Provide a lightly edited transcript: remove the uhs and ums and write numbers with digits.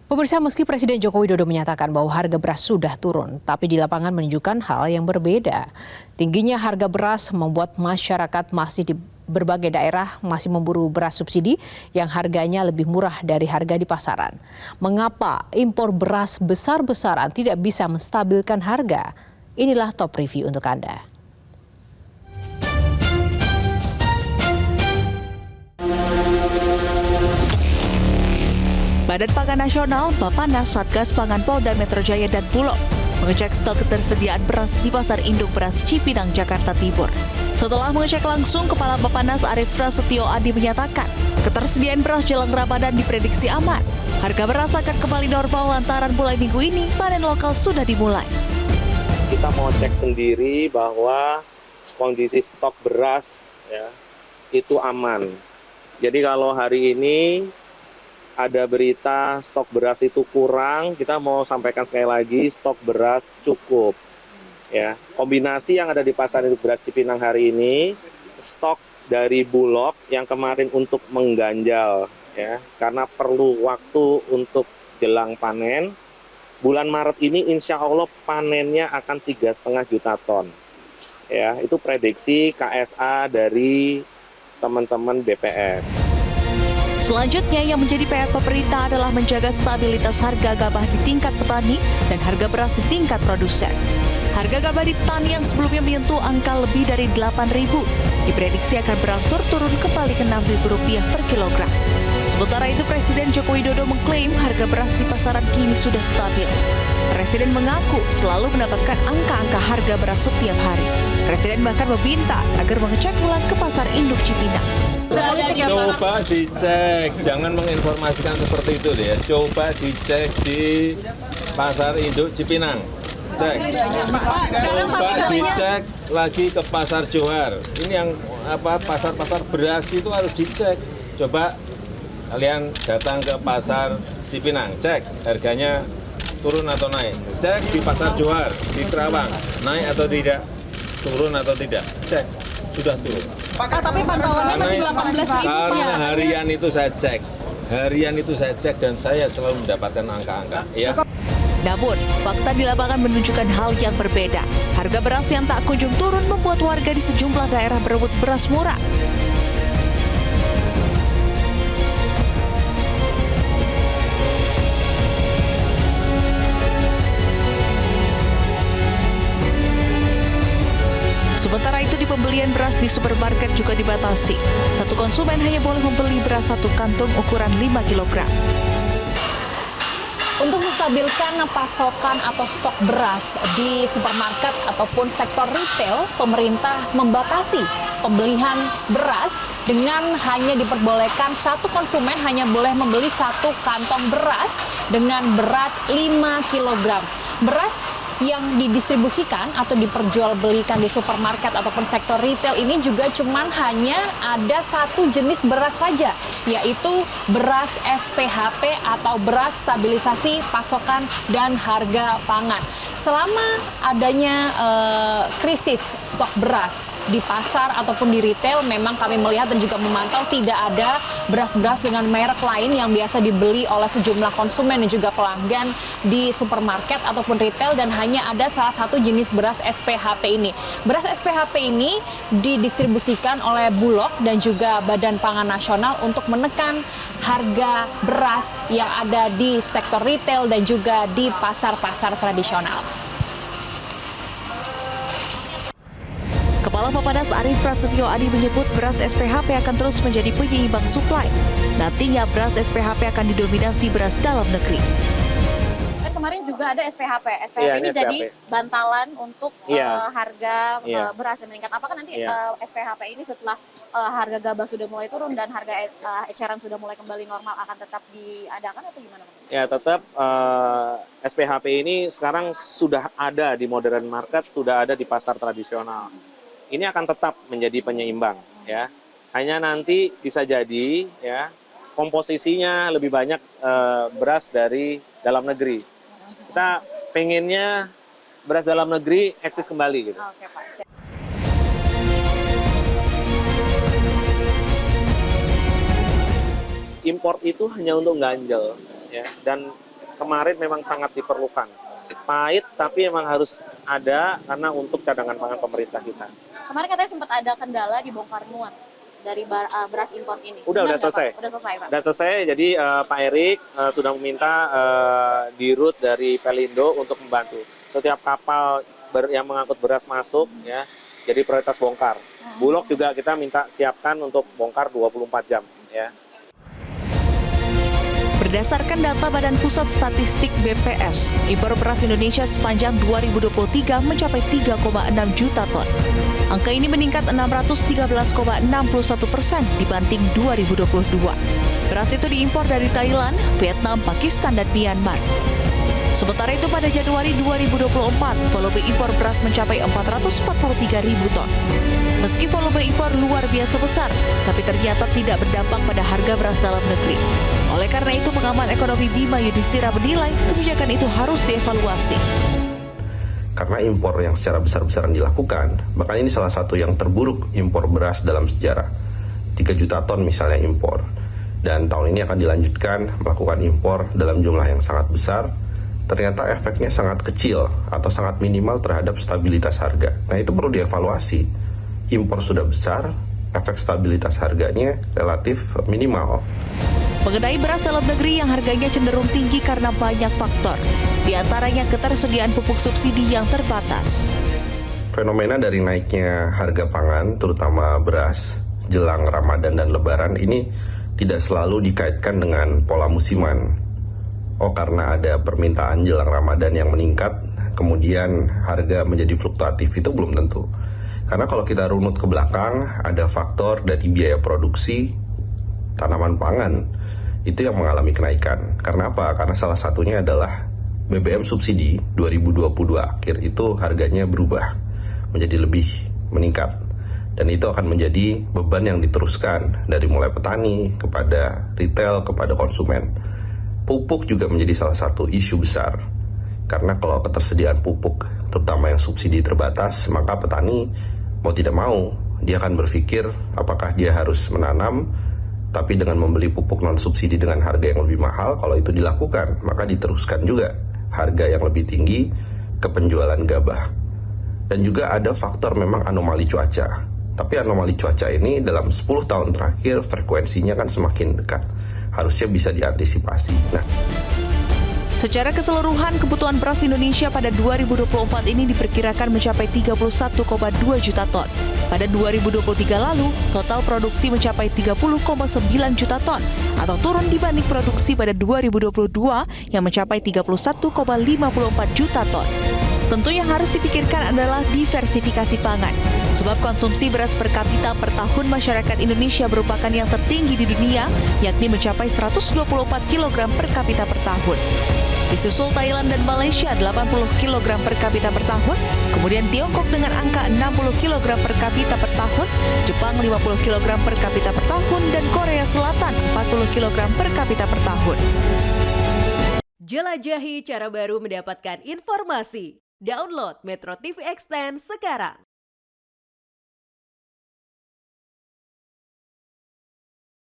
Pemirsa, meski Presiden Joko Widodo menyatakan bahwa harga beras sudah turun, tapi di lapangan menunjukkan hal yang berbeda. Tingginya harga beras membuat masyarakat masih di berbagai daerah masih memburu beras subsidi yang harganya lebih murah dari harga di pasaran. Mengapa impor beras besar-besaran tidak bisa menstabilkan harga? Inilah top review untuk Anda. Badan Pangan Nasional, Bappenas, Satgas Pangan Polda Metro Jaya dan Bulog mengecek stok ketersediaan beras di Pasar Induk Beras Cipinang, Jakarta Timur. Setelah mengecek langsung, Kepala Bappenas Arief Prasetyo Adi menyatakan ketersediaan beras jelang Ramadan diprediksi aman. Harga beras akan kembali normal lantaran mulai minggu ini panen lokal sudah dimulai. Kita mau cek sendiri bahwa kondisi stok beras itu aman. Jadi kalau hari ini ada berita stok beras itu kurang, kita mau sampaikan sekali lagi stok beras cukup. Ya, kombinasi yang ada di Pasar Induk Beras Cipinang hari ini, stok dari Bulog yang kemarin untuk mengganjal, ya, karena perlu waktu untuk jelang panen. Bulan Maret ini insya Allah panennya akan 3,5 juta ton. Ya, itu prediksi KSA dari teman-teman BPS. Selanjutnya yang menjadi PR pemerintah adalah menjaga stabilitas harga gabah di tingkat petani dan harga beras di tingkat produsen. Harga gabah di petani yang sebelumnya menyentuh angka lebih dari Rp8.000 diprediksi akan berangsur turun kembali ke Rp6.000 per kilogram. Sementara itu Presiden Joko Widodo mengklaim harga beras di pasaran kini sudah stabil. Presiden mengaku selalu mendapatkan angka-angka harga beras setiap hari. Presiden bahkan meminta agar mengecek ulang ke Pasar Induk Cipinang. Coba dicek, jangan menginformasikan seperti itu ya. Coba dicek di Pasar Induk Cipinang. Cek. Coba dicek lagi ke Pasar Johar. Ini yang pasar-pasar beras itu harus dicek. Coba kalian datang ke Pasar Cipinang, cek harganya turun atau naik. Cek di Pasar Johar, di Kerawang, naik atau tidak, turun atau tidak. Cek, sudah turun. Tapi pantauannya masih 18.000. Karena harian itu saya cek dan saya selalu mendapatkan angka-angka. Ya. Namun, fakta di lapangan menunjukkan hal yang berbeda. Harga beras yang tak kunjung turun membuat warga di sejumlah daerah berebut beras murah. Sementara itu di pembelian beras di supermarket juga dibatasi. Satu konsumen hanya boleh membeli beras satu kantung ukuran 5 kg. Untuk menstabilkan pasokan atau stok beras di supermarket ataupun sektor retail, pemerintah membatasi pembelian beras dengan hanya diperbolehkan satu konsumen hanya boleh membeli satu kantong beras dengan berat 5 kg. Beras yang didistribusikan atau diperjualbelikan di supermarket ataupun sektor retail ini juga cuman hanya ada satu jenis beras saja, yaitu beras SPHP atau beras stabilisasi pasokan dan harga pangan. Selama adanya krisis stok beras di pasar ataupun di retail, memang kami melihat dan juga memantau tidak ada beras-beras dengan merek lain yang biasa dibeli oleh sejumlah konsumen dan juga pelanggan di supermarket ataupun retail, dan hanya ada salah satu jenis beras SPHP ini. Beras SPHP ini didistribusikan oleh Bulog dan juga Badan Pangan Nasional untuk menekan harga beras yang ada di sektor retail dan juga di pasar-pasar tradisional. Kepala Bappenas Arief Prasetyo Adi menyebut beras SPHP akan terus menjadi penyeimbang suplai. Nantinya beras SPHP akan didominasi beras dalam negeri. Kemarin juga ada SPHP. SPHP ini SPHP. jadi bantalan untuk harga beras yang meningkat. Apakah nanti SPHP ini setelah harga gabah sudah mulai turun dan harga eceran sudah mulai kembali normal akan tetap diadakan atau gimana? Ya, tetap SPHP ini sekarang sudah ada di modern market, sudah ada di pasar tradisional. Ini akan tetap menjadi penyeimbang, ya. Hanya nanti bisa jadi, ya, komposisinya lebih banyak beras dari dalam negeri. Kita pengennya beras dalam negeri eksis kembali, gitu. Oke, Pak. Import itu hanya untuk ganjel, ya, dan kemarin memang sangat diperlukan. Pahit tapi memang harus ada karena untuk cadangan pangan pemerintah kita. Kemarin katanya sempat ada kendala di bongkar muat dari beras impor ini. Udah Benar nggak, selesai. Pak? Udah selesai, Pak. Udah selesai. Jadi Pak Erik sudah meminta dirut dari Pelindo untuk membantu. Setiap kapal yang mengangkut beras masuk ya, jadi prioritas bongkar. Bulog juga kita minta siapkan untuk bongkar 24 jam ya. Berdasarkan data Badan Pusat Statistik BPS, impor beras Indonesia sepanjang 2023 mencapai 3,6 juta ton. Angka ini meningkat 613,61% dibanding 2022. Beras itu diimpor dari Thailand, Vietnam, Pakistan, dan Myanmar. Sementara itu pada Januari 2024, volume impor beras mencapai 443.000 ton. Meski volume impor luar biasa besar, tapi ternyata tidak berdampak pada harga beras dalam negeri. Oleh karena itu, pengamat ekonomi Bima Yudhistira menilai kebijakan itu harus dievaluasi. Karena impor yang secara besar-besaran dilakukan, maka ini salah satu yang terburuk impor beras dalam sejarah. 3 juta ton misalnya impor. Dan tahun ini akan dilanjutkan melakukan impor dalam jumlah yang sangat besar. Ternyata efeknya sangat kecil atau sangat minimal terhadap stabilitas harga. Nah, itu perlu dievaluasi. Impor sudah besar, efek stabilitas harganya relatif minimal. Mengenai beras dalam negeri yang harganya cenderung tinggi karena banyak faktor, di antaranya ketersediaan pupuk subsidi yang terbatas. Fenomena dari naiknya harga pangan, terutama beras, jelang Ramadan dan Lebaran ini tidak selalu dikaitkan dengan pola musiman. Oh, karena ada permintaan jelang Ramadan yang meningkat, kemudian harga menjadi fluktuatif, itu belum tentu. Karena kalau kita runut ke belakang, ada faktor dari biaya produksi tanaman pangan itu yang mengalami kenaikan. Karena apa? Karena salah satunya adalah BBM subsidi 2022 akhir itu harganya berubah menjadi lebih meningkat. Dan itu akan menjadi beban yang diteruskan dari mulai petani kepada retail, kepada konsumen. Pupuk juga menjadi salah satu isu besar. Karena kalau ketersediaan pupuk, terutama yang subsidi terbatas, maka petani mau tidak mau, dia akan berpikir apakah dia harus menanam, tapi dengan membeli pupuk non-subsidi dengan harga yang lebih mahal. Kalau itu dilakukan, maka diteruskan juga harga yang lebih tinggi ke penjualan gabah. Dan juga ada faktor memang anomali cuaca. Tapi anomali cuaca ini dalam 10 tahun terakhir frekuensinya kan semakin dekat. Harusnya bisa diantisipasi. Nah, secara keseluruhan, kebutuhan beras Indonesia pada 2024 ini diperkirakan mencapai 31,2 juta ton. Pada 2023 lalu, total produksi mencapai 30,9 juta ton atau turun dibanding produksi pada 2022 yang mencapai 31,54 juta ton. Tentu yang harus dipikirkan adalah diversifikasi pangan. Sebab konsumsi beras per kapita per tahun masyarakat Indonesia merupakan yang tertinggi di dunia, yakni mencapai 124 kg per kapita per tahun. Disusul Thailand dan Malaysia 80 kg per kapita per tahun, kemudian Tiongkok dengan angka 60 kg per kapita per tahun, Jepang 50 kg per kapita per tahun, dan Korea Selatan 40 kg per kapita per tahun. Jelajahi cara baru mendapatkan informasi. Download Metro TV Extend sekarang.